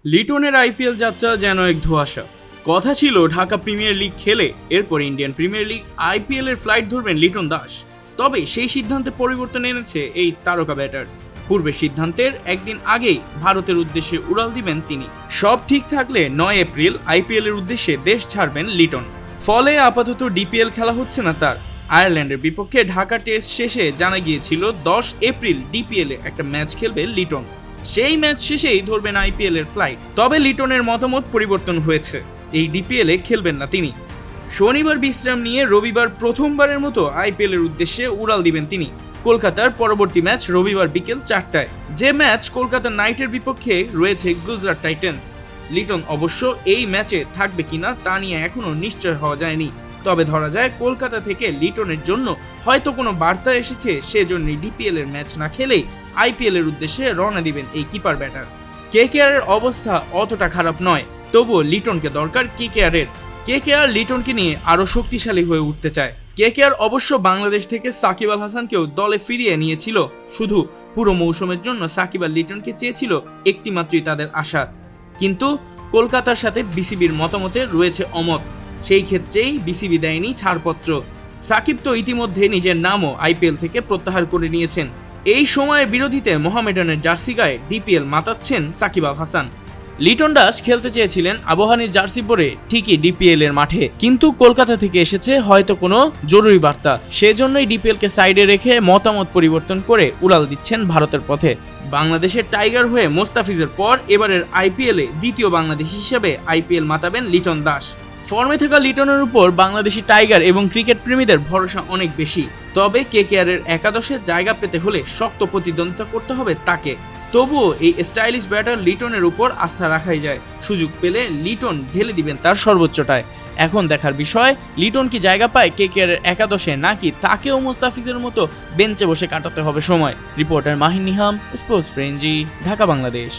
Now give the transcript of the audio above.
লিটনের আইপিএল যাত্রা যেন এক ধোঁয়াশা। কথা ছিল ঢাকা প্রিমিয়ার লিগ খেলে এরপর ইন্ডিয়ান প্রিমিয়ার লিগ আইপিএল এর ফ্লাইট ধরবেন লিটন দাস। তবে সেই সিদ্ধান্তে পরিবর্তন এনেছে এই তারকা ব্যাটার। পূর্বের সিদ্ধান্তের একদিন আগেই ভারতের উদ্দেশ্যে উড়াল দিবেন তিনি। সব ঠিক থাকলে 9 এপ্রিল আইপিএল এর উদ্দেশ্যে দেশ ছাড়বেন লিটন। ফলে আপাতত ডিপিএল খেলা হচ্ছে না তার। আয়ারল্যান্ডের বিপক্ষে ঢাকা টেস্ট শেষে জানা গিয়েছিল 10 এপ্রিল ডিপিএল এ একটা ম্যাচ খেলবে লিটন। সেই ম্যাচ শেষেই ধরবেন আইপিএল এর ফ্লাইট। তবে লিটনের মতামত পরিবর্তন হয়েছে, এই ডিপিএল এ খেলবেন না তিনি। শনিবার বিশ্রাম নিয়ে রবিবার প্রথমবারের মতো আইপিএল এর উদ্দেশ্যে উড়াল দিবেন তিনি। কলকাতার পরবর্তী ম্যাচ রবিবার বিকেল 4টায়, যে ম্যাচ কলকাতা নাইটের বিপক্ষে রয়েছে গুজরাট টাইটান্স। লিটন অবশ্য এই ম্যাচে থাকবে কিনা তা নিয়ে এখনো নিশ্চয় হওয়া যায়নি। তবে ধরা যায় কলকাতা থেকে লিটনের জন্য হয়তো কোনো বার্তা এসেছে, সেজন্যই ডিপিএল এর ম্যাচ না খেলেই আইপিএল এর উদ্দেশ্যে রওনা দিবেন এই কিপার ব্যাটার। কেকেআর এর অবস্থা অতটা খারাপ নয়, তবুও লিটনকে দরকার কেকেআর এর। কেকেআর লিটনকে নিয়ে আরো শক্তিশালী হয়ে উঠতে চায়। কেকেআর অবশ্য বাংলাদেশ থেকে সাকিব আল হাসানকেও দলে ফিরিয়ে নিয়েছিল। শুধু পুরো মৌসুমের জন্য সাকিব আর লিটনকে চেয়েছিল, একটি মাত্রই তাদের আশা। কিন্তু কলকাতার সাথে বিসিবির মতামতে রয়েছে অমত। সেই ক্ষেত্রেই বিসিবি দেয়নি ছাড়পত্র। সাকিব তো ইতিমধ্যে নিজের নামও আইপিএল থেকে প্রত্যাহার করে নিয়েছেন। এই সময়ে বিরোধীতে মোহামেডানের জার্সি গায়ে ডিপিএল মাতাচ্ছেন সাকিব আল হাসান। লিটন দাস খেলতে চেয়েছিলেন আবাহনীর জার্সি পরে ঠিকই ডিপিএল এর মাঠে, কিন্তু কলকাতা থেকে এসেছে হয়তো কোনো জরুরি বার্তা, সেজন্যই ডিপিএল কে সাইডে রেখে মতামত পরিবর্তন করে উড়াল দিচ্ছেন ভারতের পথে। বাংলাদেশের টাইগার হয়ে মোস্তাফিজের পর এবারের আইপিএল এ দ্বিতীয় বাংলাদেশি হিসেবে আইপিএল মাতাবেন লিটন দাস। ফর্মে থাকা লিটনের উপর বাংলাদেশি টাইগার এবং ক্রিকেট প্রেমীদের ভরসা অনেক বেশি। তবে কেকেআর এর একাদশে জায়গা পেতে হলে শক্ত প্রতিদ্বন্দ্বিতা করতে হবে তাকে। তবুও এই স্টাইলিশ ব্যাটার লিটনের উপর আস্থা রাখাই যায়। সুযোগ পেলে লিটন ঢেলে দিবেন তার সর্বোচ্চটায়। এখন দেখার বিষয়, লিটন কি জায়গা পায় কেকেআর এর একাদশে, নাকি তাকেও মুস্তাফিজের মতো বেঞ্চে বসে কাটাতে হবে সময়। Reporter Mahin Niham, sports frenzy, Dhaka, Bangladesh.